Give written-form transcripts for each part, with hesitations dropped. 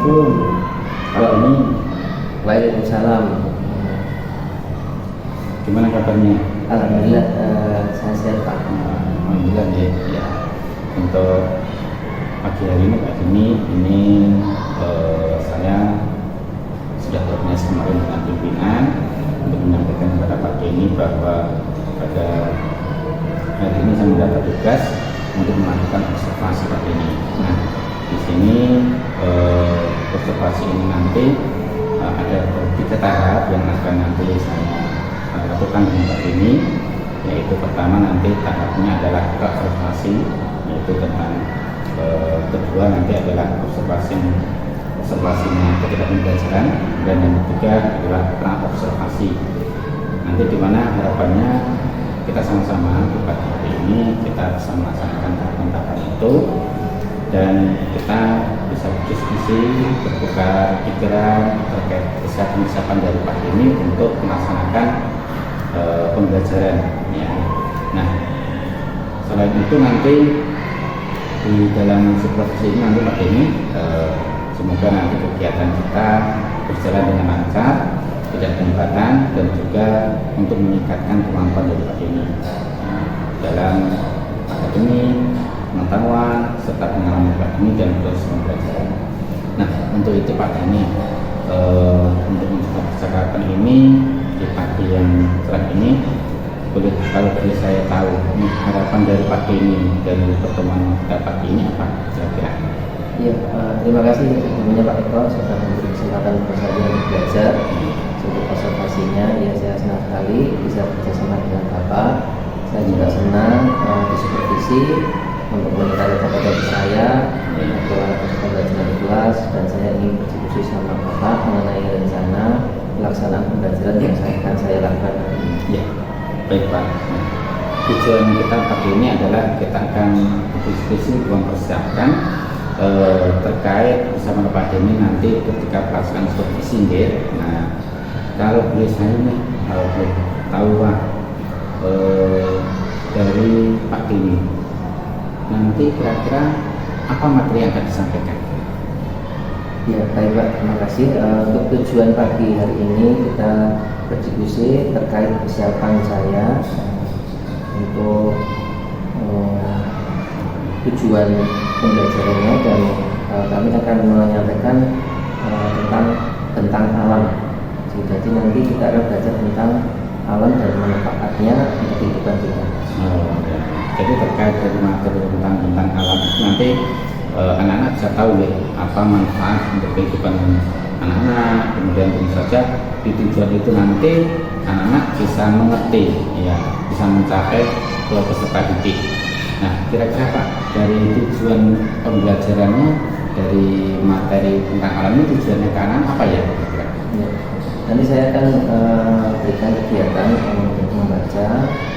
Assalamualaikum. Pak ini Waalaikumsalam. gimana kabarnya? Alhamdulillah saya sehat Pak. Alhamdulillah ya. Untuk pagi hari ini Pak ini saya sudah koordinasi kemarin dengan pimpinan untuk menyampaikan kepada Pak ini bahwa pada hari ini saya mendapat tugas untuk melakukan observasi Pak ini. Nah, di sini observasi ini nanti ada 3 tahap yang akan nanti saya lakukan dengan Pak ini, yaitu pertama nanti tahapnya adalah observasi, yaitu tentang kedua nanti adalah observasinya ketika pembelajaran, dan yang ketiga adalah pra-observasi. Nanti di mana harapannya kita sama-sama di pagi hari ini kita bisa melaksanakan tahapan-tahapan itu dan kita bisa berdiskusi, bertukar pikiran terkait kesiapan dari Pak ini untuk melaksanakan pembelajaran ya. Nah, selain itu nanti di dalam supervisi ini nanti Pak ini semoga nanti kegiatan kita berjalan dengan lancar, tidak hambatan, dan juga untuk meningkatkan kemampuan dari Pak ini dalam akademi, pengetahuan, serta pengalaman Pak ini dan proses pembelajaran. Nah, untuk itu Pak ini untuk mencoba percakapan ini di pagi yang cerah ini, kalau boleh saya tahu harapan dari Pak ini dari pertemuan kita pagi ini apa kira-kira? Iya, terima kasih sebelumnya Pak Eko sudah memberi kesempatan kepada saya untuk belajar untuk observasinya. Ya, saya senang sekali bisa bekerjasama dengan Bapak. Saya juga senang disupervisi untuk meningkatkan kapasitas saya bahwa pembelajaran kelas, dan saya ingin berdiskusi sama Bapak mengenai rencana pelaksanaan pembelajaran yang akan saya lakukan. Ya, baik Pak. Tujuan kita pagi ini adalah kita akan berdiskusi mempersiapkan terkait bersama Pak ini nanti ketika pelaksanaan supervisi ya. Nah, kalau boleh saya nih, kalau boleh tahu Pak dari Pak ini nanti kira-kira apa materi yang akan disampaikan? Ya, baik Pak, terima kasih. Untuk tujuan pagi hari ini kita berdiskusi terkait persiapan saya untuk tujuan pembelajarannya, dan kami akan menyampaikan tentang alam. Jadi nanti kita akan belajar tentang alam dan manfaatnya untuk kehidupan kita. Jadi terkait dari materi tentang alam itu nanti anak-anak bisa tahu ya apa manfaat untuk kehidupan anak-anak. Kemudian tentu saja di tujuan itu nanti anak-anak bisa mengerti ya, bisa mencapai ke peserta didik. Nah, kira-kira Pak dari tujuan pembelajarannya dari materi tentang alam ini tujuannya ke anak apa ya? Kira-kira? Ya. Nanti saya akan berikan kegiatan untuk membaca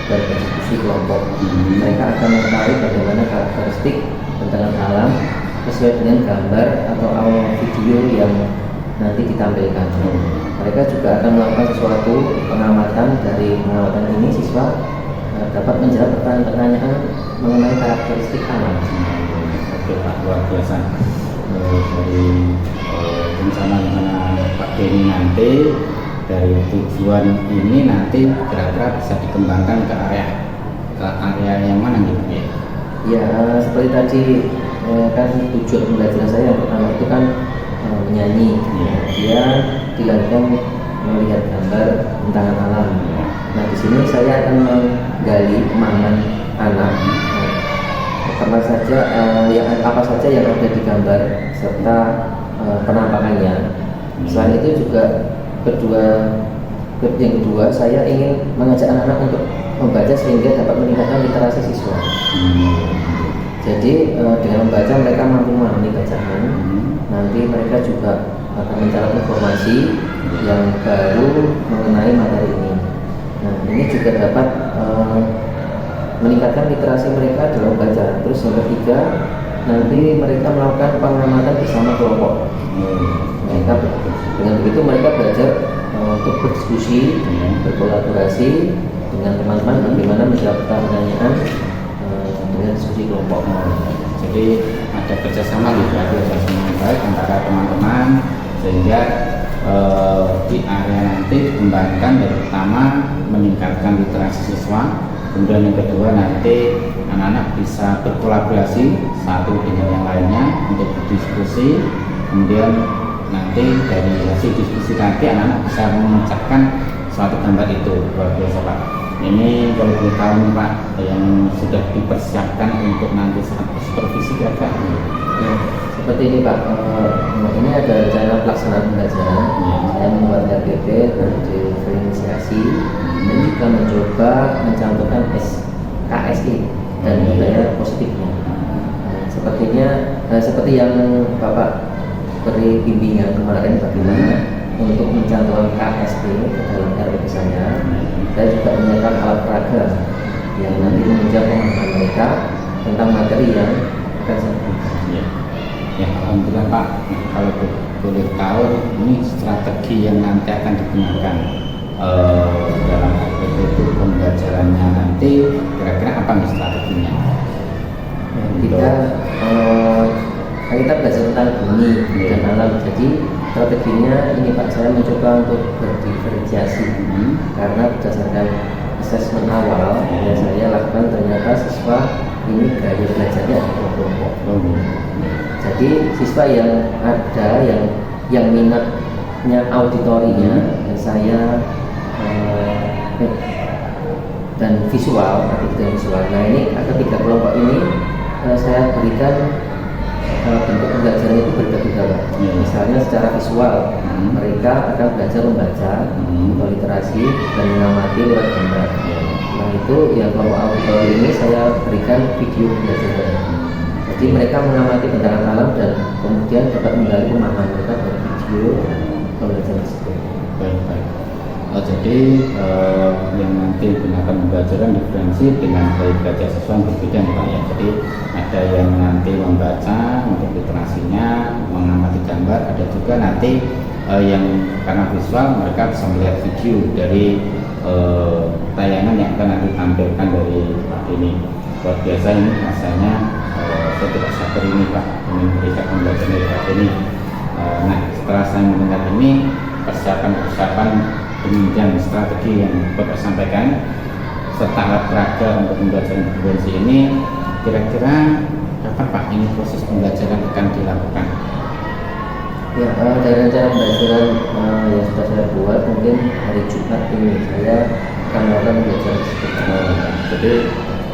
dan berdiskusi kelompok. Mereka akan mengetahui bagaimana karakteristik tentang alam sesuai dengan gambar atau audio video yang nanti ditampilkan. Mereka juga akan melakukan sesuatu pengamatan. Dari pengamatan ini siswa dapat menjawab pertanyaan mengenai karakteristik alam. Oke Pak, luar biasa. Dari rencana Pak Denny nanti dari tujuan ini nanti kira-kira bisa dikembangkan ke area yang mana gitu ya? Ya, seperti tadi kan tujuan pembelajaran saya yang pertama itu kan menyanyi. Dia dilanjutkan melihat gambar tentang alam. Nah, di sini saya akan menggali pemahaman anak. Apa saja yang ada di gambar serta penampakannya. Selain itu juga yang kedua saya ingin mengajak anak-anak untuk membaca sehingga dapat meningkatkan literasi siswa. Jadi dengan membaca mereka mampu memahami bacaan. Nanti mereka juga akan mencari informasi yang baru mengenai materi ini. Nah, ini juga dapat meningkatkan literasi mereka dalam membaca. Terus yang ketiga, nanti mereka melakukan pengamatan bersama kelompok. Dengan begitu mereka belajar untuk berdiskusi, berkolaborasi dengan teman-teman bagaimana menjawab pertanyaan dengan diskusi kelompok. Jadi ada kerjasama gitu, ada kerjasama yang baik antara teman-teman sehingga di area nanti dikembangkan dari pertama meningkatkan literasi siswa, kemudian yang kedua nanti anak-anak bisa berkolaborasi satu dengan yang lainnya untuk berdiskusi, kemudian nanti dari hasil diskusi nanti anak-anak bisa memecahkan suatu gambar itu. Luar biasa Pak. Ini kalau boleh tahu nih Pak, yang sudah dipersiapkan untuk nanti saat supervisi kira-kira Ya, seperti ini Pak, ini ada rencana pelaksanaan pembelajaran. Saya membuat RPP dan diferensiasi dan juga mencoba mencantumkan KSI dan nilai positifnya. Seperti yang Bapak beri bimbingan kemarin bagaimana untuk mencantumkan KSI ke dalam RPP saya juga menyiapkan alat peraga yang nanti menunjang pemahaman mereka tentang materi yang akan saya berikan. Ya, alhamdulillah Pak. Kalau boleh tahu ini strategi yang nanti akan digunakan dalam RPP itu pembelajarannya nanti kira-kira apa nih strateginya? Kita belajar tentang bumi dan alam. Jadi strateginya ini Pak, saya mencoba untuk berdiferensiasi karena berdasarkan asesmen awal yang saya lakukan ternyata siswa ini gaya belajarnya ada kelompok. Jadi siswa yang ada yang minatnya auditorinya saya dan visual, aktivitas visual. Nah ini ketiga kelompok ini saya berikan bentuk pembelajaran itu berbeda-beda. Misalnya secara visual mereka akan belajar membaca atau literasi dan mengamati lewat gambar. Nah itu yang kelompok auditori ini saya berikan video pembelajaran. Jadi mereka mengamati bentangan alam dan kemudian dapat menggali pemahaman mereka dari video pembelajaran tersebut. Baik. Jadi yang nanti gunakan pembelajaran diferensi dengan gaya belajar siswa yang berbeda nih Pak ya. Jadi ada yang nanti membaca untuk literasinya, mengamati gambar, ada juga nanti yang karena visual mereka bisa melihat video dari tayangan yang akan nanti tampilkan dari Pak ini. Luar biasa ini rasanya, saya tidak sabar ini Pak ingin memberikan pembelajaran dari Pak ini. Nah setelah saya mendengar ini persiapan penunjang strategi yang Bapak sampaikan serta alat peraga untuk pembelajaran diferensi ini, kira-kira kapan Pak ini proses pembelajaran akan dilakukan? Ya, dari rencana pembelajaran yang sudah saya buat mungkin hari Jumat ini saya akan melakukan pembelajaran tersebut. Jadi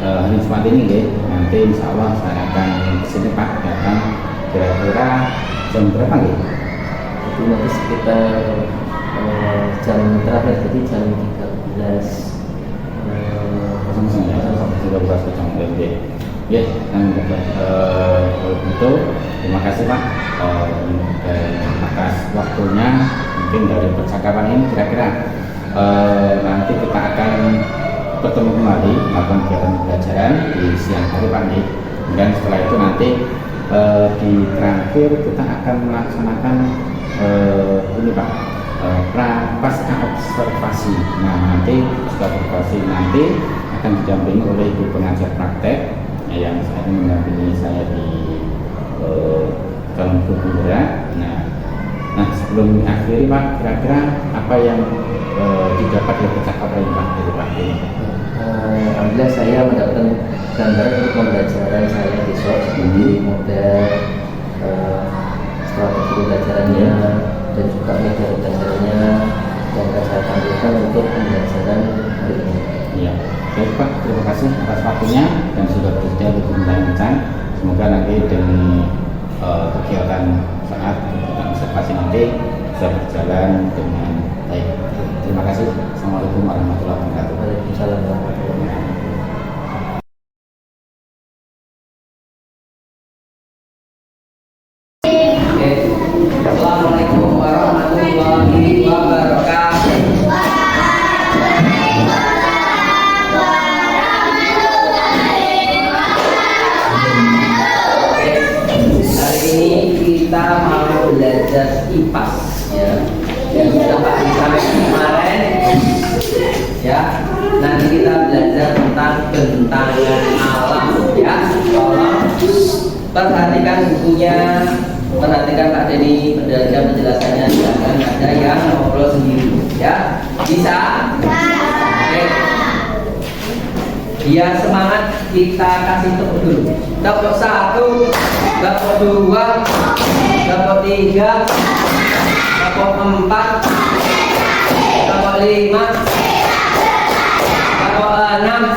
hari Jumat ini ya, nanti insya Allah saya akan kesini Pak, datang kira-kira jam berapa ya? Itu nanti sekitar jam terakhir, jadi jam 13 ya, dan kalau begitu terima kasih Pak atas waktunya. Mungkin dari percakapan ini kira-kira nanti kita akan bertemu kembali melakukan kegiatan pembelajaran di siang hari Pak. Dan setelah itu nanti di terakhir kita akan melaksanakan ini Pak, pasca observasi. Nah nanti pasca observasi nanti akan didampingi oleh ibu pengajar praktek yang saat ini mendampingi saya di calon guru ya. Nah sebelum akhiri Pak, kira-kira apa yang didapat oleh percakapan Pak dari Pak ini? Alhamdulillah saya mendapatkan gambaran untuk pembelajaran saya besok seperti model strategi pembelajarannya dan juga metode pembelajarannya yang akan saya tampilkan untuk pembelajaran hari ini. Iya, baik Pak, terima kasih atas waktunya dan sudah bersedia untuk membincang. Semoga nanti demi kegiatan saat observasi nanti bisa berjalan dengan baik. Terima kasih. Assalamualaikum warahmatullahi wabarakatuh. Waalaikumsalam warahmatullahi wabarakatuh. Assalamualaikum warahmatullahi wabarakatuh. Hari ini kita mau belajar IPAS ya. Yang sudah Pak disampaikan kemarin ya. Nanti kita belajar tentang bentangan alam ya. Tolong Perhatikan bukunya, perhatikan Pak Denny penjelasannya, jangan ada yang ngobrol sendiri, ya. Bisa? Oke. Biar semangat kita kasih tepuk dulu. Tepuk 1, tepuk 2, tepuk 3, tepuk 4, tepuk 5, tepuk 6.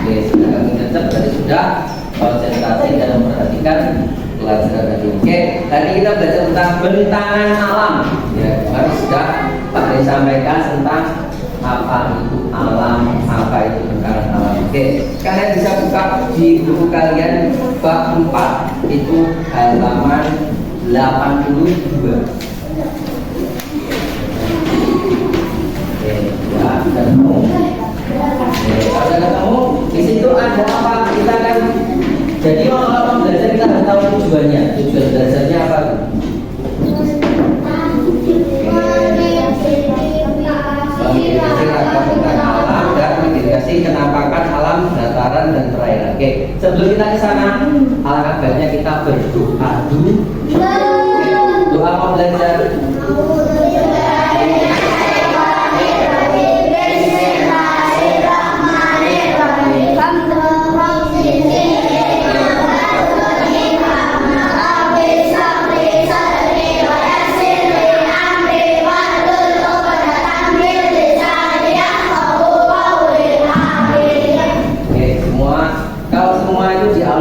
Oke, sudah kami tetap tadi sudah konsentrasi dan memperhatikan pelajaran tadi. Oke, tadi kita belajar tentang bentangan alam. Ya, kemarin sudah Pak Denny sampaikan tentang apa itu alam, apa itu bentangan alam. Oke, kalian bisa buka di buku kalian bab 4 itu halaman 82. Oke, ya, sudah ketemu. Kalau ketemu, di situ ada apa? Kita kan jadi kalau belajar kita harus tahu tujuannya. Tujuan belajarnya apa? Mengidentifikasi ragam bentangan alam dan mengidentifikasi kenampakan alam, dataran dan perairan. Oke, sebelum kita ke sana, alangkah baiknya kita berdoa dulu. Doa mau belajar.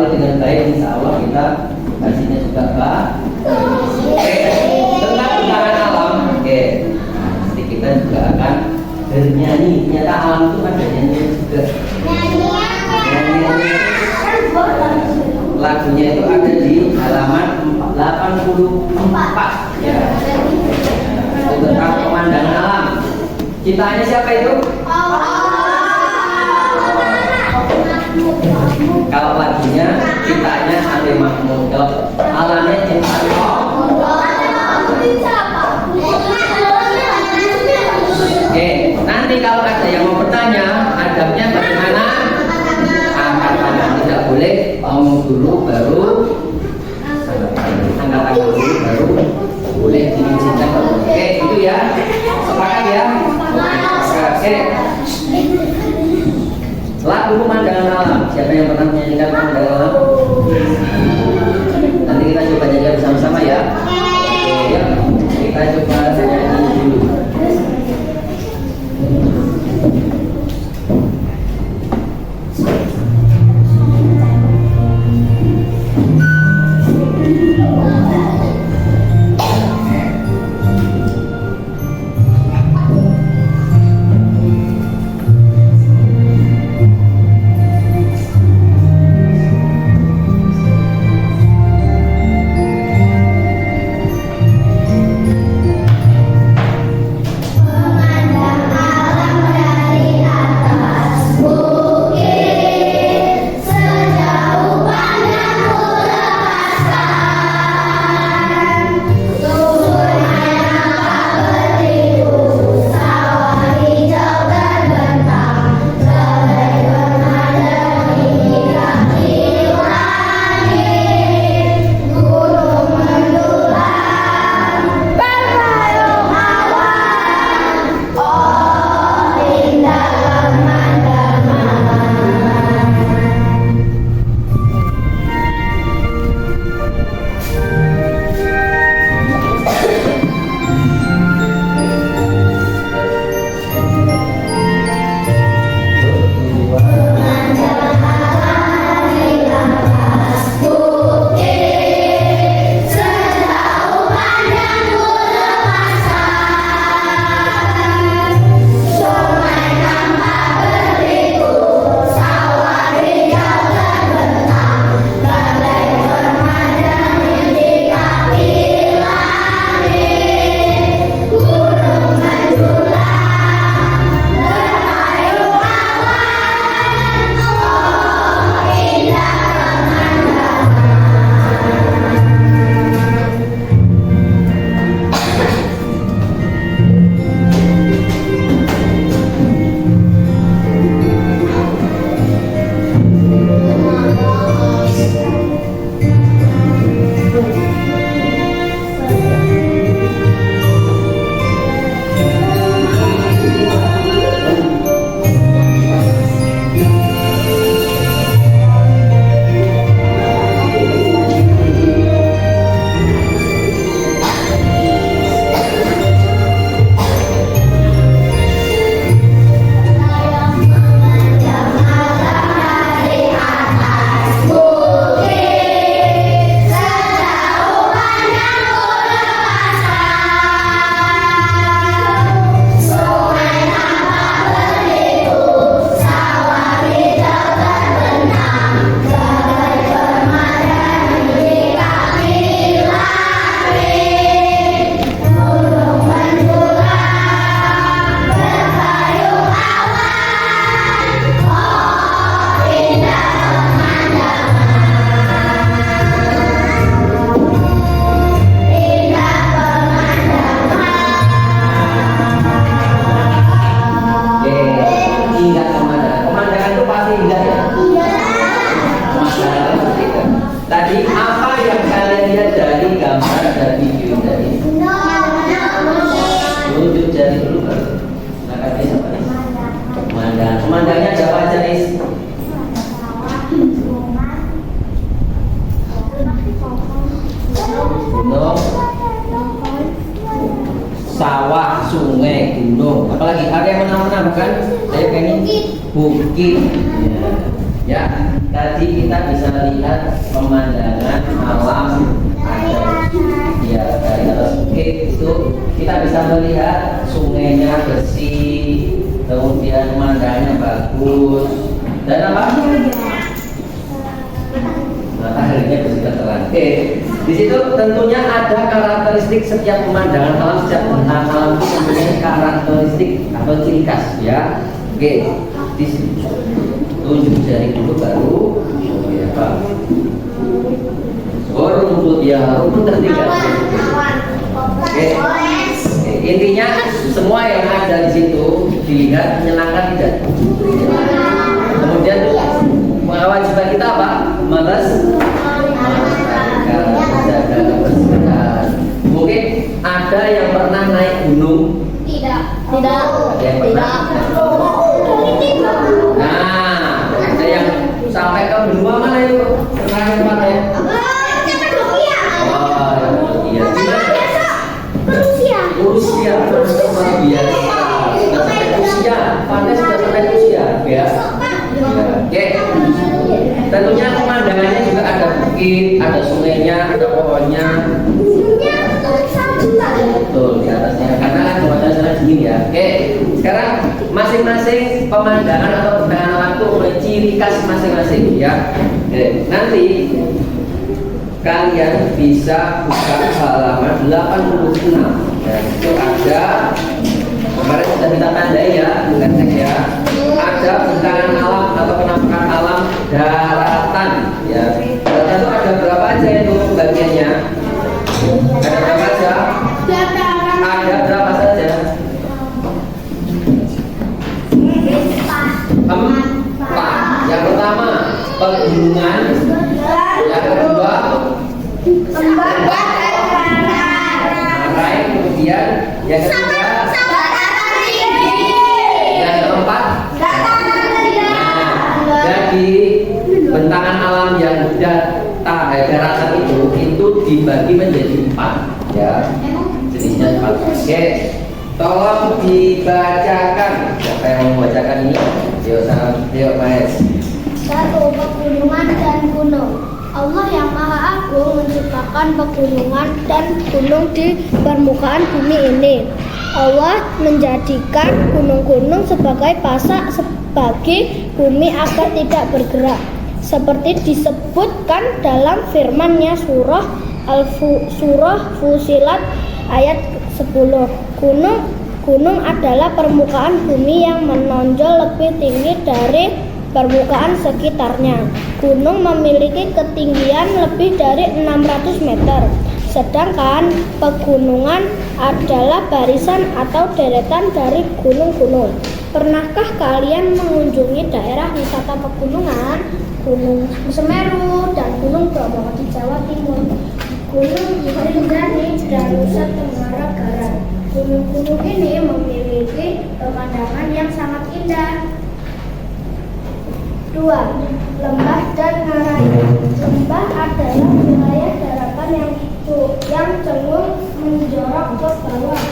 Dengan baik, insya Allah kita hasilnya juga baik. Tentang bentangan alam, nanti kita juga akan bernyanyi. Ternyata alam itu ada nyanyi juga. Lagunya itu ada di halaman 84. Ya. Itu tentang pemandangan alam. Ciptaannya siapa itu? Kalau lagunya ciptanya Ade Mahmud, kalau alamnya ciptaan nanti kalau ada yang mau bertanya adabnya bagaimana, angkat tangan, tidak boleh ngomong dulu baru angkat tangan dulu baru boleh diizinkan. Oke, itu ya, sepakat ya. Oke. Lagu pemandangan alam. Siapa yang pernah menyanyikan pemandangan alam? Nanti kita coba nyanyi bersama-sama ya. Oke, ya. Kita coba nyanyi dulu. sawah, sungai, gunung. Apalagi ada yang menambahkan saya pengen bukit. Ya, tadi kita bisa lihat pemandangan alam ada ya dari atas bukit itu kita bisa melihat sungainya bersih, kemudian pemandangannya bagus dan apa? Mataharinya bersih dan terang. Oke, di situ tentunya ada karakteristik setiap pemandangan alam, setiap pemandangan alam itu mempunyai karakteristik atau ciri khas ya. Oke, di situ tunjuk jari dulu baru ya Pak. Rumput ya, rumput tertinggal. Oke. Intinya semua yang ada di situ dilihat menyenangkan tidak? Kemudian kewajiban kita apa? Menjaga kebersihan. Mungkin ada yang pernah naik gunung? Tidak. Ada yang pernah? Nah, ada yang sampai ke benua mana itu? Pernah ke mana ya? Rusia, luar biasa. Sampai Rusia, pantai sudah sampai Rusia, ya. Oke. Tentunya pemandangannya juga ada bukit, ada sungainya, ada pohonnya. Betul di atasnya, karena kan cuaca sangat dingin ya. Oke. Sekarang masing-masing pemandangan atau pemandangan alam itu mempunyai ciri khas masing-masing, ya. Oke. Nanti kalian bisa buka halaman 86. Dan itu ada kemarin sudah kita tandai ya dengan teks ya. Ada bentangan alam atau penampakan alam daratan ya. Daratan itu ada berapa aja itu bagiannya? Ada berapa aja? Ada berapa saja? 4. Yang pertama pegunungan. Yang kedua kemudian yang ketiga yang keempat jadi bentangan alam yang daratan itu dibagi menjadi 4 ya, jenisnya 4. Oke, tolong dibacakan. Siapa yang mau membacakan ini? Yuk Mas. 1. Pegunungan dan gunung. Allah yang Maha Agung menciptakan pegunungan dan gunung di permukaan bumi ini. Allah menjadikan gunung-gunung sebagai pasak bagi bumi agar tidak bergerak. Seperti disebutkan dalam firman-Nya surah Fussilat ayat 10. Gunung adalah permukaan bumi yang menonjol lebih tinggi dari permukaan sekitarnya. Gunung memiliki ketinggian lebih dari 600 meter. Sedangkan pegunungan adalah barisan atau deretan dari gunung-gunung. Pernahkah kalian mengunjungi daerah wisata pegunungan? Gunung Semeru dan Gunung Bromo di Jawa Timur, Gunung Rinjani dan Nusa Tenggara Barat. Gunung-gunung ini memiliki pemandangan yang sangat indah. 2. Lembah dan ngarayan. Lembah adalah wilayah daratan yang cenderung menjorok ke bawah,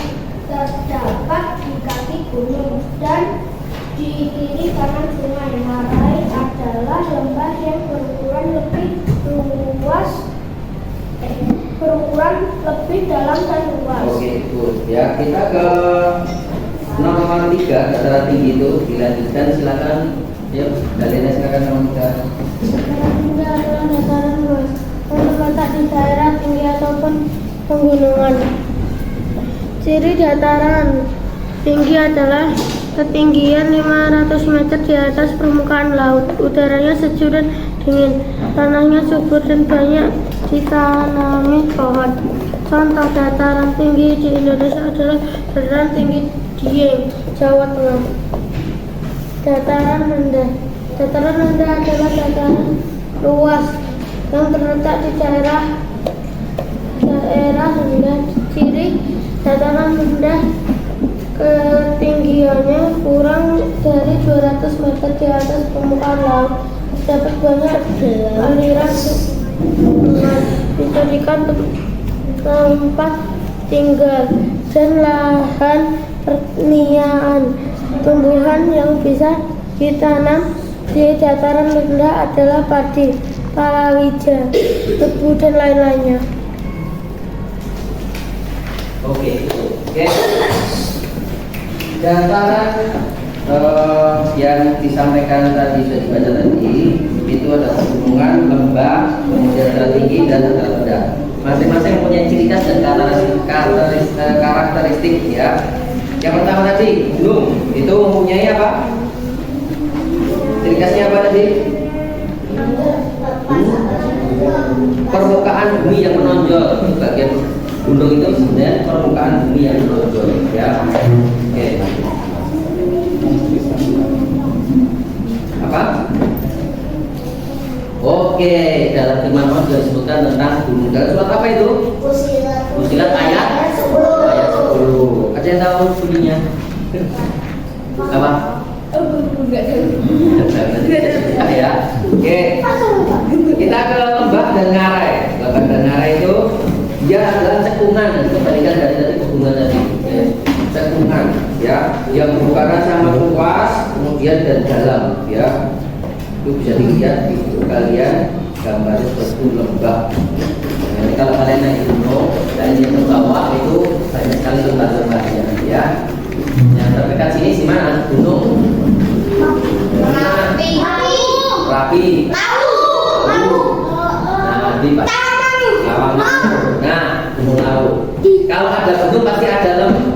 terdapat di kaki gunung dan di kiri kanan sungai. Ngarai adalah lembah yang berukuran lebih dalam dan luas. Oke, good. Ya, kita ke nomor 3, dataran tinggi itu dilanjutkan, silakan. Yuk, Dalina silakan nomor 3. Dataran tinggi adalah dataran luas yang terletak di daerah tinggi ataupun pegunungan. Ciri dataran tinggi adalah ketinggian 500 meter di atas permukaan laut. Udaranya sejuk dan dingin. Tanahnya subur dan banyak ditanami pohon. Contoh dataran tinggi di Indonesia adalah dataran tinggi Dieng, Jawa Tengah. Dataran rendah. Dataran rendah adalah dataran luas yang terletak di daerah rendah. Ciri dataran rendah ketinggiannya kurang dari 200 meter di atas permukaan laut. Terdapat banyak aliran sungai, dijadikan tempat tinggal. dan lahan pertanian. Tumbuhan yang bisa ditanam di dataran rendah adalah padi, palawija, tebu, dan lain-lainnya. Oke. Dataran yang disampaikan tadi, sudah dibaca tadi, itu ada pegunungan, lembah, kemudian dataran tinggi dan dataran rendah. Masing-masing mempunyai ciri khas dan karakteristik ya. Yang pertama tadi gunung itu mempunyai apa? Ciri khasnya apa tadi? Permukaan bumi yang menonjol. Bagian gunung itu sebenarnya permukaan bumi yang menonjol ya. Oke. Apa? Oke, dalam firman Allah sudah disebutkan tentang gunung. Dalam surat apa itu? Fusilat ayat 10. Ada yang tahu bunyinya? Apa? Ya. Oke. Kita ke lembah dan ngarai. Lembah dan ngarai itu dia adalah cekungan, kebalikan dari tadi pegunungan tadi. Cekungan ya, yang bukannya sangat luas, kemudian dan dalam ya. Itu bisa dilihat di kalian gambarnya seperti lembah. Jadi kalau kalian naik gunung dan yang ke bawah itu banyak sekali lembah-lembahnya ya. Yang terdekat sini di mana? Gunung Rapi. Nah, di Pak. Nah, Gunung Lawu. Kalau ada gunung pasti ada lembah.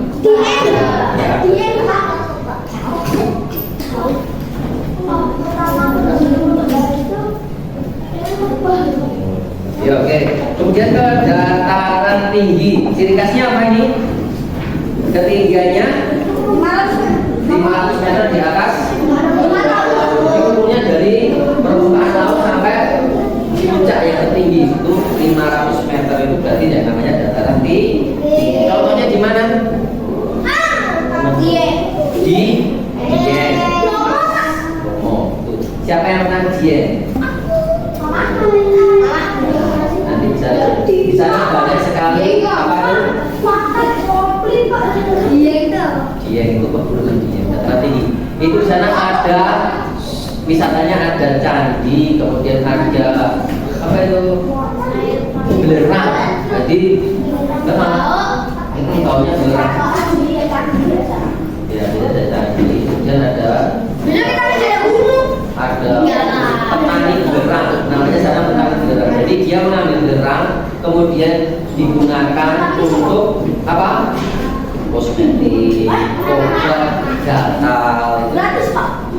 Ya, oke. Kemudian ke dataran tinggi. Ciri khasnya apa ini? Ketinggiannya 500 meter di atas. Umurnya dari permukaan laut sampai puncak yang tertinggi itu 500 meter, itu berarti yang namanya dataran tinggi. Contohnya di mana? Di Dieng. Oh, tuh. Siapa yang pernah ke Dieng? Nanti di sana banyak sekali apa itu? Dieng itu pegunungan Dieng, dataran tinggi. Itu di sana ada wisatanya, ada candi, kemudian ada apa itu? Belerang. Jadi memang itu baunya belerang. Ya, ada candi, kemudian ada petani belerang, namanya sana petani belerang. Jadi dia mengambil belerang, kemudian digunakan untuk apa? Kosmetik, obat, gatal. Gratis, Pak.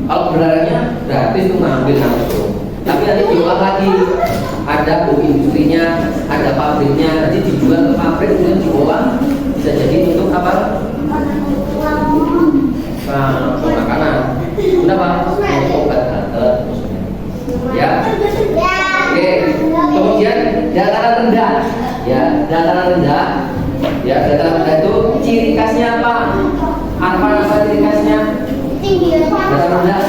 Kalau belerangnya gratis itu ngambil langsung. Tapi nanti diolah lagi. Ada industrinya, ada pabriknya. Nanti dijual ke pabrik, kemudian diolah bisa jadi untuk apa? Makanan. Kenapa? Obat gatal. Ya. Oke. Kemudian dataran rendah. Ya, dataran rendah. Ya, dataran rendah itu ciri khasnya apa? Apa ciri khasnya? Dataran rendah.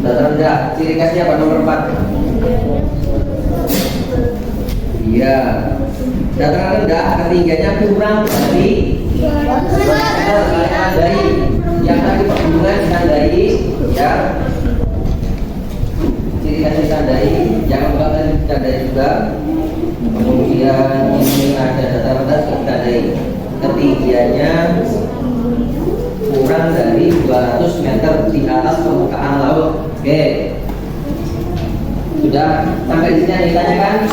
Dataran rendah. Ciri khasnya apa? Nomor 4. Iya. Dataran rendah ketinggiannya kurang dari yang tadi pegunungan ditandai ya. Ciri khas ditandai, yang keempat tadi ditandai juga. Kemudian ini ada dataran rendah ditandai, ketinggiannya kurang dari 200 meter di atas permukaan laut. Oke. Sudah sampai di sini yang ditanyakan?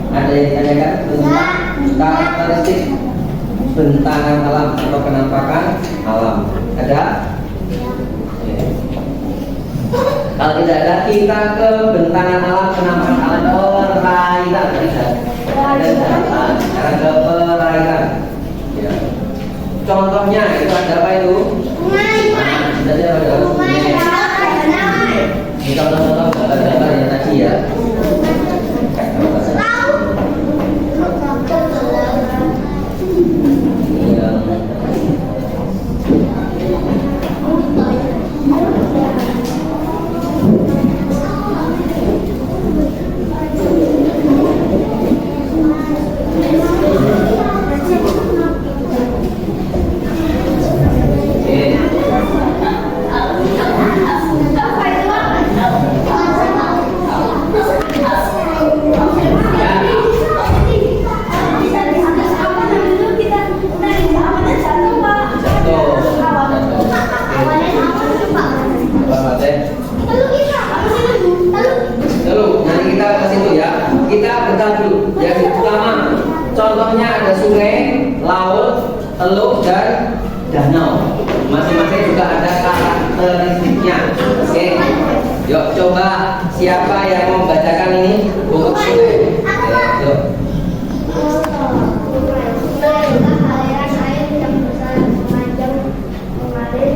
Ada yang ditanyakan tentang karakteristik bentangan alam atau penampakan alam? Ada? Kalau tidak ada, kita ke bentangan alam, penampakan alam, perairan. Sekarang ke perairan. Ya. Contohnya itu ada apa itu? Ada ini contoh-contoh gambar-gambar yang tadi ya. secara dulu. Yang pertama, contohnya ada sungai, laut, teluk, dan danau. Masing-masing juga ada karakteristiknya. Oke, yuk coba siapa yang mau membacakan ini untuk sungai? Yuk. Aliran air yang besar memanjang mengalir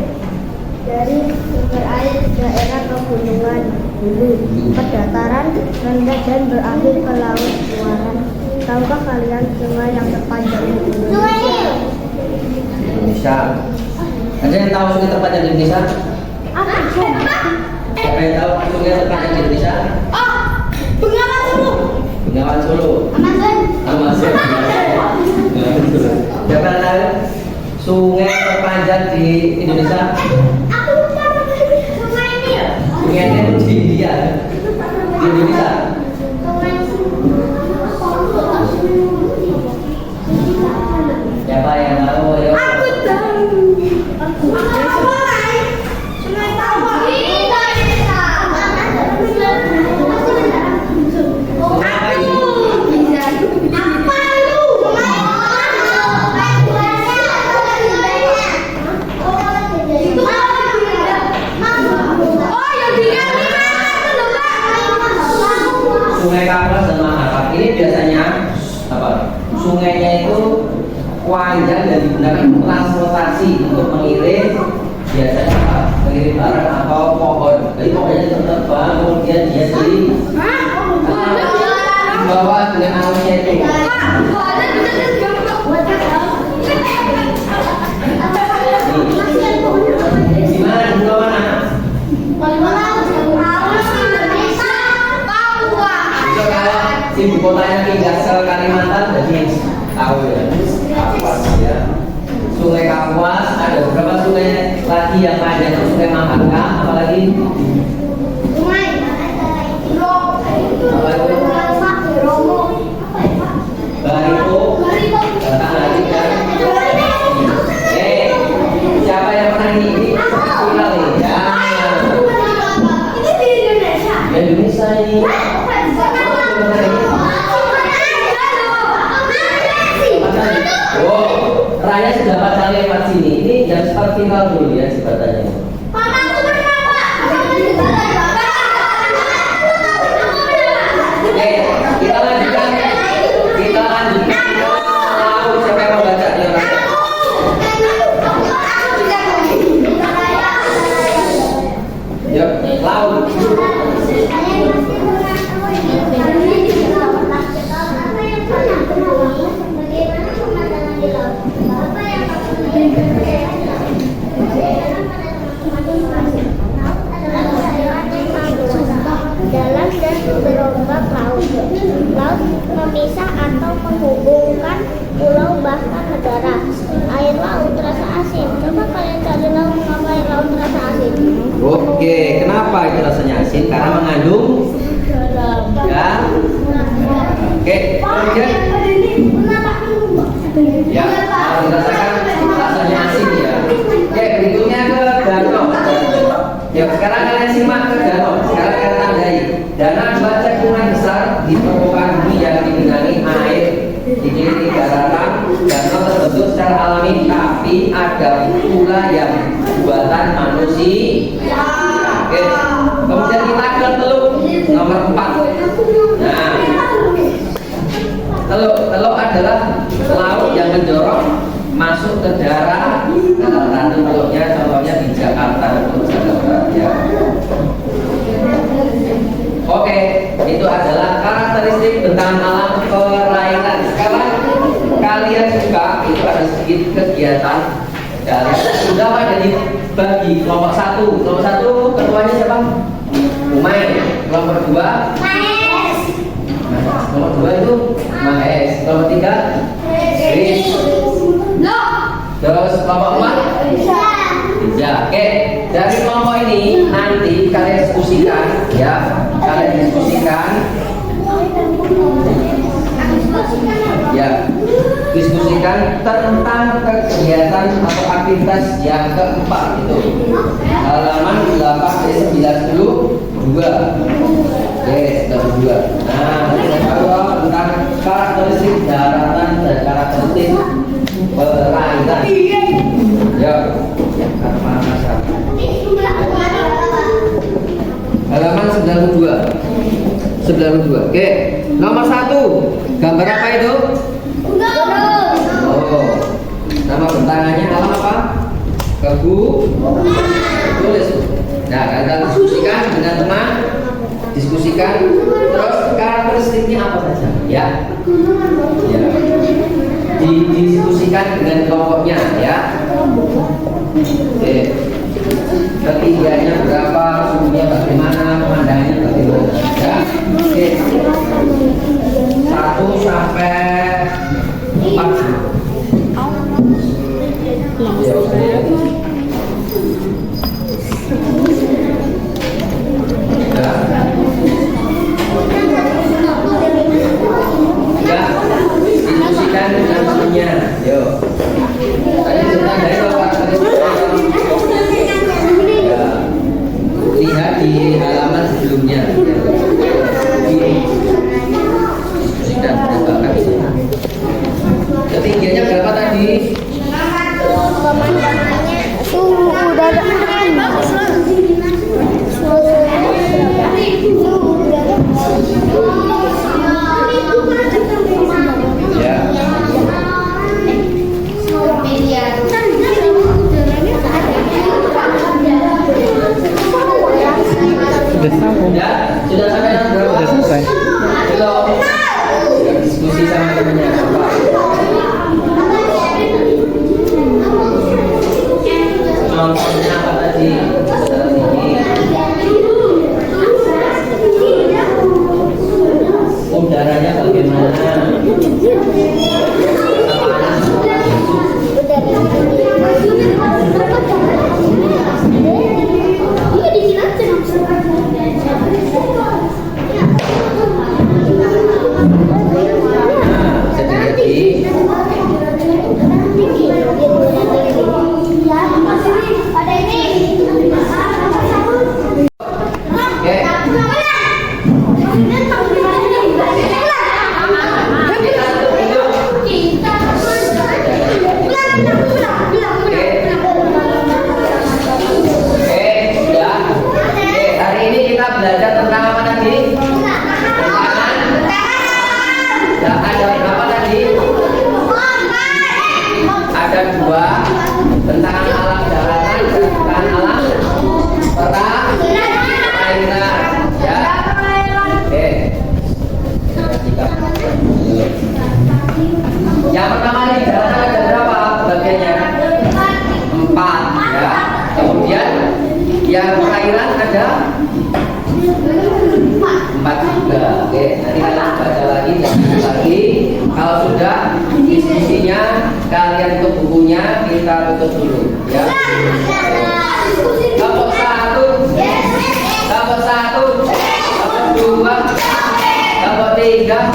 dari sumber air daerah pegunungan hulu ke dataran rendah dan berakhir ke laut luaran. Tahukah kalian sungai yang terpanjang di Indonesia? Indonesia. Ada yang tahu sungai terpanjang di Indonesia? Siapa yang tahu sungai terpanjang di Indonesia? Bengawan Solo. Bengawan Solo. Amazon. Siapa yang tahu sungai terpanjang di Indonesia? Aku lupa sungai ini. Sungai itu di India, di Indonesia. Siapa yang tahu? Ayo. Aku tahu. Sungai Tawang. Sungai Kapuas dan Mahakam ini biasanya apa? Sungainya itu panjang dan digunakan untuk transportasi untuk mengirim biasanya apa? Mengirim barang atau pohon. Jadi pohonnya itu terbang kemudian dia dibawa dengan arusnya itu. Gimana di bawah mana? Ibu kotanya pindah ke Kalimantan jadi tahu ya. Kapuas ya. Sungai Kapuas, ada beberapa sungai lagi yang panjang, Sungai Mahakam, apalagi Barito, datang lagi kan. Siapa yang pernah ini? Final nih ya. Indonesia ini. Oh, Raya sudah 4 kali lewat sini. Ini yang seperti final dulu ya sebatannya. Oke, kita lanjutkan. Kita lanjutkan. Tahu siapa yang mau baca di Raya? Yuk, laut. Jalan dan berombak laut. Laut memisah atau menghubungkan pulau bahkan negara. Air laut terasa asin. Coba kalian cari laut, mengapa air laut terasa asin? Oke, kenapa itu rasanya asin? Karena mengandung ya. Oke, kemudian ya, harus dirasakan rasanya asin ya. Oke, berikutnya ke danau. Ya, sekarang kalian simak ke danau. Sekarang kalian tandai. Danau adalah cekungan besar di permukaan bumi yang digenangi air dikelilingi daratan. Danau terbentuk secara alami, tapi ada pula yang buatan manusia. Oke, kemudian kita ke teluk nomor 4. Nah, teluk adalah laut yang menjorok masuk ke darat. Salah satu teluknya contohnya di Jakarta untuk Jakarta ya. Oke, itu adalah karakteristik bentang alam perairan. Sekarang kalian buka, itu ada sedikit kegiatan. Kalian sudah ada dibagi kelompok 1. Kelompok 1 ketuanya siapa? Umay. Kelompok 2 Nomor 2 itu Mahes. Nomor 3 Riz. Terus kelompok 4 Riza. Oke, dari kelompok ini nanti kalian diskusikan ya. Kalian diskusikan ya. Diskusikan tentang kegiatan atau aktivitas yang keempat itu. Halaman 8 9 dulu. Dua. Oke, sudah berdua. Nah, kita tahu tentang karakteristik daratan dan karakteristik perairan. Ya, halaman 92. 92. Oke, nomor 1. Gambar apa itu? Oh, nama bentangannya alam apa? Kebu. Tulis. Nah, kita diskusikan dengan teman. Diskusikan. Terus karakteristiknya apa saja? Ya. Ya. Didiskusikan dengan kelompoknya, ya. Oke. Ketinggiannya berapa? Suhunya bagaimana? Pemandangannya bagaimana? Ya. Oke. 1 sampai 4. Diskusikan dengan temannya. Yo. Tadi sudah dari ya. Lihat di halaman sebelumnya. Diskusikan dengan ketinggiannya berapa tadi? Pemandangannya suhu udara Ya. Ya, sudah sampai yang berapa? Sudah selesai. Belum. Diskusi sama temannya apa? Contohnya apa tadi? Udaranya bagaimana? Belajar tentang apa tadi? Ya, ada berapa tadi? Ada 2 tentang alam daratan dan tentang alam perairan. Ya. Oke. Yang pertama di daratan ada berapa bagiannya? 4. Ya. Kemudian yang perairan ada 4 juga. Oke, nanti kalian baca lagi dan lagi. Kalau sudah diskusinya, kalian tutup bukunya, kita tutup dulu, ya. Kelompok 1, kelompok 1, kelompok 2, kelompok 3,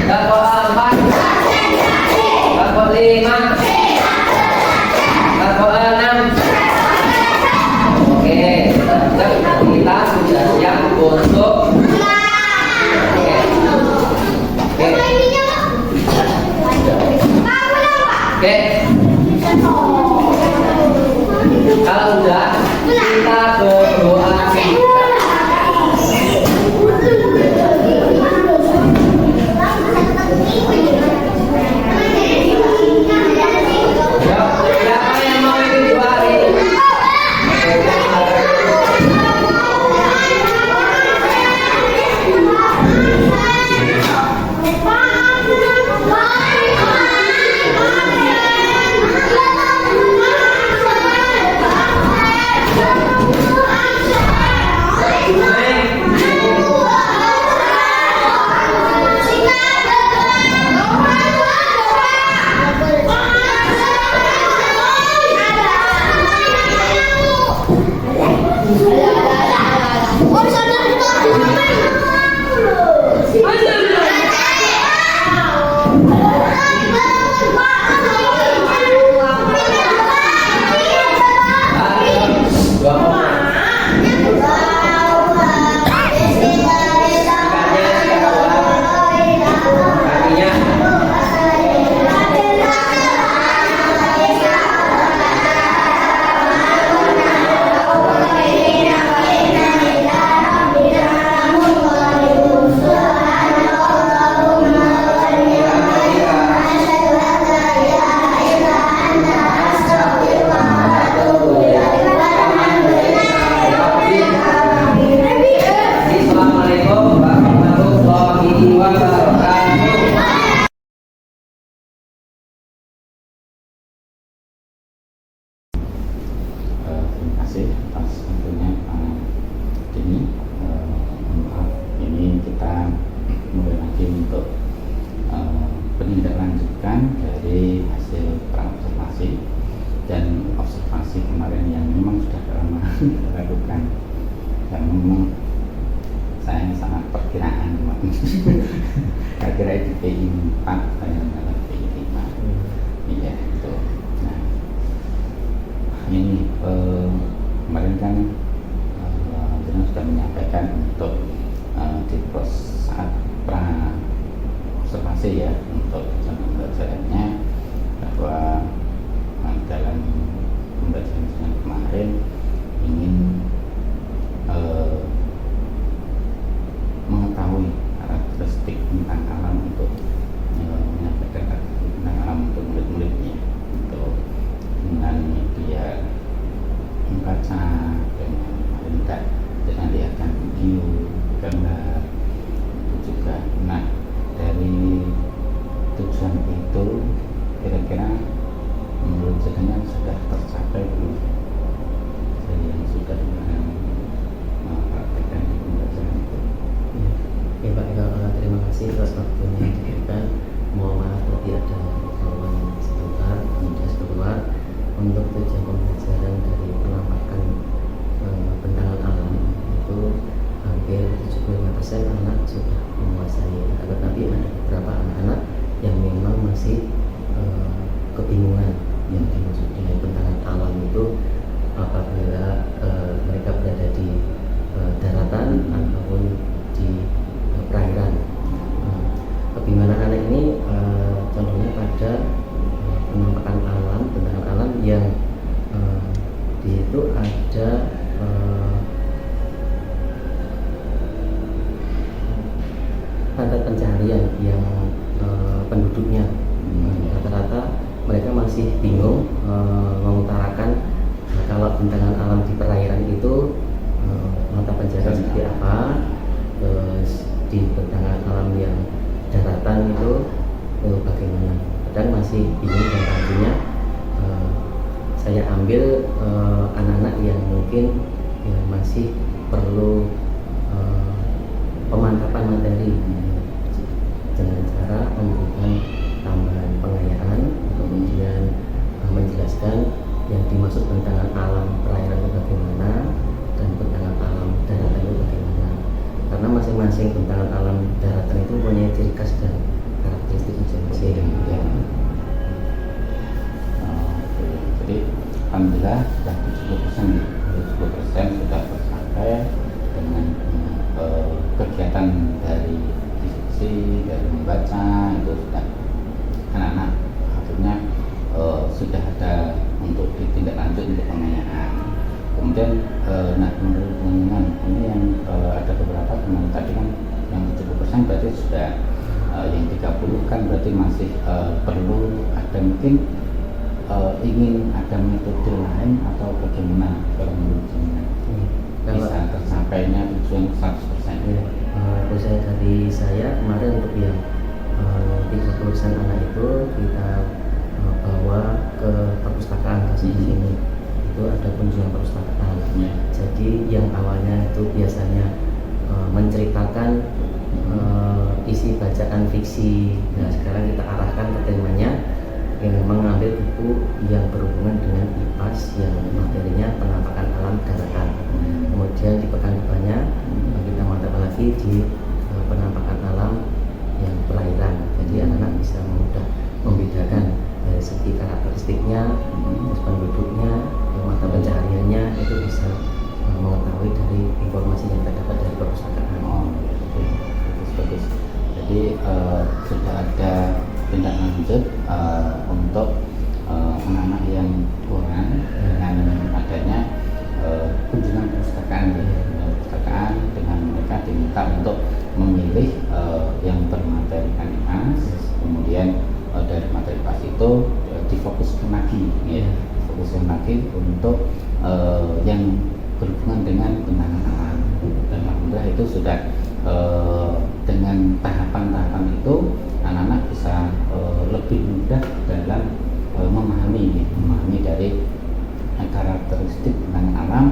kelompok 4, kelompok 5, kelompok 6. Oke, kita sudah siap untuk Oke. Kalau sudah, kita berdoa. Siapa yang mau ikut doa hari ini? untuk penindaklanjutan dari hasil praobservasi dan observasi kemarin yang memang sudah lama kita lakukan, dan memang saya sangat perkiraan kira-kira itu PI 4 saya adalah PI 5. Iya itu. Nah ini kemarin kan kita sudah menyampaikan untuk di saat pra observasi ya untuk pembelajarannya, bahwa dalam pembelajaran kemarin ingin mengetahui karakteristik tentang alam untuk menyampaikan karakteristik tentang alam untuk murid-muridnya, untuk dengan media membaca dengan lihatkan video, gambar itu juga. Nah dari tujuan itu kira-kira menurut saya sudah tercapai belum? Saya yang sudah mempraktekkan pembelajaran itu. Ya Pak, terima kasih atas waktunya yang diberikan. Mohon maaf tadi ada keperluan sebentar harus keluar. Untuk tujuan pembelajaran dari penampakan bentangan alam itu hampir 75% anak sudah menguasai, tetapi ada beberapa anak-anak yang memang masih kebingungan yang dimaksud dengan bentangan alam itu apabila mereka berada di daratan ataupun di perairan. Kebingungan anak ini contohnya pada penampakan alam, bentangan alam yang di situ ada pantai pencaharian yang penduduknya rata-rata mereka masih bingung mengutarakan kalau bentangan alam di perairan itu mata pencaharian seperti apa, terus di bentangan alam yang daratan itu bagaimana. Kadang masih bingung, dan tentunya saya ambil anak-anak yang mungkin masih perlu pemantapan materi dengan cara memberikan tambahan pengayaan, kemudian menjelaskan yang dimaksud bentangan alam perairan itu bagaimana dan bentangan alam daratan itu bagaimana, karena masing-masing bentangan alam daratan itu punya ciri khas dan karakteristik masing-masing. Jadi alhamdulillah sudah 70% sudah tercapai dengan kegiatan dari diskusi, dari membaca, itu sudah anak-anak akhirnya sudah ada untuk ditindaklanjut untuk pengayaan. Kemudian nah menurut teman-teman ini yang ada beberapa teman tadi kan yang 70% berarti sudah yang 30 kan berarti masih perlu ada mungkin ingin ada metode lain atau bagaimana kalau menurut teman bisa tercapainya tujuan 100%? Ya, usaha dari saya kemarin untuk yang 30% anak itu kita bawa ke perpustakaan di sini. Itu ada kunjungan perpustakaan. Jadi yang awalnya itu biasanya menceritakan isi bacaan fiksi. Nah sekarang kita arahkan ke temanya yang mengambil buku yang berhubungan dengan IPAS yang materinya penampakan alam daratan. Kemudian di pekan depannya kita mantapkan lagi di penampakan alam yang perairan. Jadi anak-anak bisa mudah membedakan dari segi karakteristiknya, terus penduduknya, mata pencahariannya, itu bisa mengetahui dari informasi yang kita dapat dari perpustakaan. Bagus. Jadi sudah ada tindak lanjut untuk anak-anak yang kurang dengan adanya kunjungan perpustakaan dengan mereka diminta untuk memilih yang bermaterikan IPAS, kemudian dari materi IPAS itu difokuskan lagi, difokuskan lagi untuk yang berhubungan dengan bentangan alam, dan alhamdulillah itu sudah dengan tahapan-tahapan itu anak-anak bisa lebih mudah dalam memahami dari karakteristik bentangan alam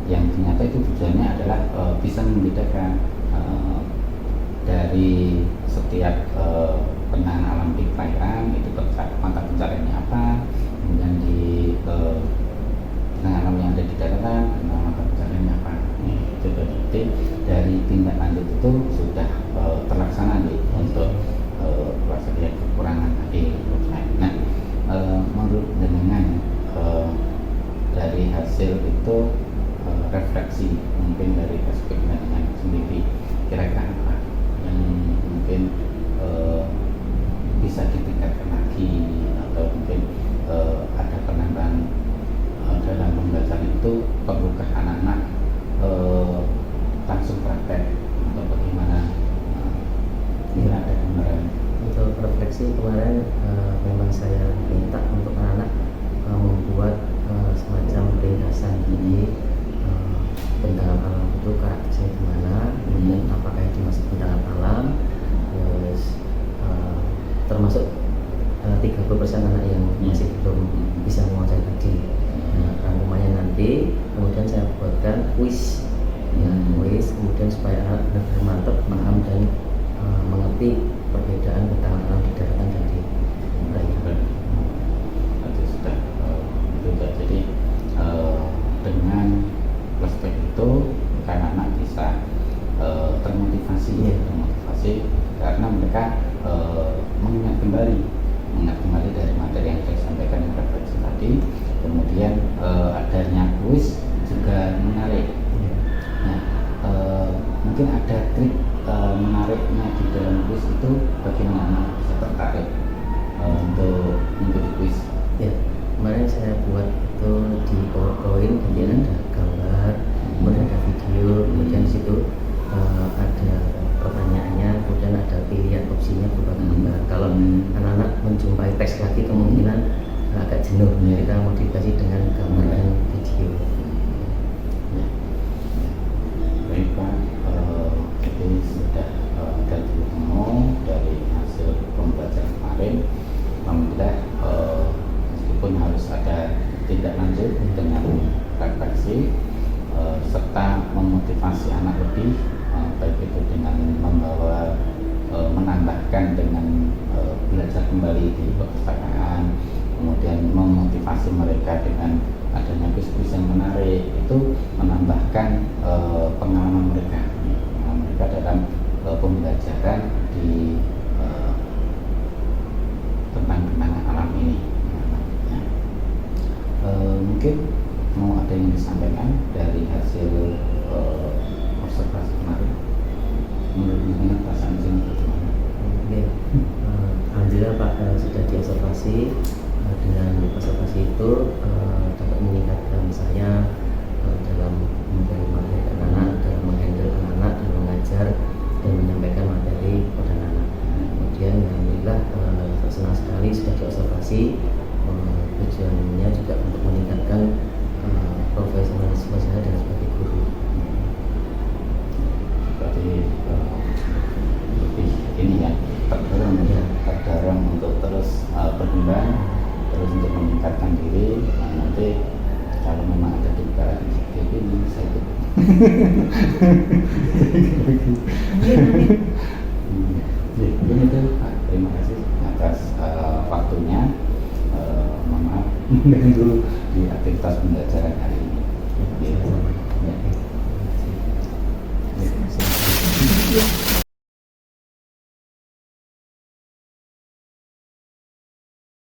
yang ternyata itu tujuannya adalah bisa membedakan dari setiap penahan alam di perairan itu mata pencariannya apa, kemudian di penahan alam yang ada di daratan mata pencariannya apa. Itu berarti dari tindak lanjut itu sudah terlaksana nih untuk pelaksanaan kekurangan tadi. Nah, menurut dengan dari hasil itu refleksi mungkin dari aspek dengan sendiri, kira-kira apa yang mungkin bisa ditingkatkan lagi, atau mungkin ada penambahan dalam pembelajaran itu, perlukah anak-anak langsung praktek atau bagaimana? Mungkin ada gambaran. Untuk refleksi kemarin memang saya minta untuk anak membuat semacam ringkasan. Jadi bentangan alam itu karakteristiknya gimana, kemudian apakah itu masih bentangan alam, terus termasuk 30% anak yang masih belum bisa menguasai tadi. Nah, rangkumannya nanti kemudian saya buatkan kuis, ya, kuis kemudian supaya anak benar-benar mantap, paham dan mengerti perbedaan bentangan alam di daratan dan di perairan. Itu sudah jadi dengan perspektif itu kan anak bisa termotivasi, karena mereka mengingat kembali dari materi yang saya sampaikan yang refleksi tadi. Kemudian adanya kuis juga menarik. Nah, mungkin ada trik menariknya di dalam kuis itu, bagaimana bisa tertarik untuk mengikuti kuis. Ya, kemarin saya buat itu di PowerPoint, kemudian ada gambar, kemudian ada video, kemudian di situ ada pertanyaannya, kemudian ada pilihan opsinya berupa gambar. Kalau anak-anak menjumpai teks lagi kemungkinan agak jenuh, kita motivasi dengan gambar dan video. Baik Pak, jadi sudah ada ilmu dari hasil pembelajaran kemarin. Alhamdulillah, meskipun harus ada tindak lanjut dengan refleksi serta memotivasi anak lebih, baik itu dengan membawa menambahkan dengan belajar kembali di perpustakaan, kemudian memotivasi mereka dengan adanya kuis-kuis yang menarik, itu menambahkan pengalaman mereka dalam pembelajaran di tentang bentangan alam ini. Mungkin mau ada yang disampaikan dari hasil observasi kemarin. Menurut perasaan sini bagaimana? Alhamdulillah Pak, sudah diobservasi. Dengan observasi itu dapat meningkatkan saya dalam memberi materi ke anak, dalam menghandle anak dan mengajar dan menyampaikan materi kepada anak. Kemudian alhamdulillah senang sekali sudah diobservasi. Tujuannya juga untuk meningkatkan profesionalisme saya dan sebagai guru. Berarti lebih ini ya, terdorong untuk terus berkembang, terus untuk meningkatkan diri. Nanti kalau memang ada tindakan seperti ini, saya ikut. Ini tuh Pak, terima kasih atas waktunya. Mohon maaf mengganggu di aktivitas pembelajaran hari ini.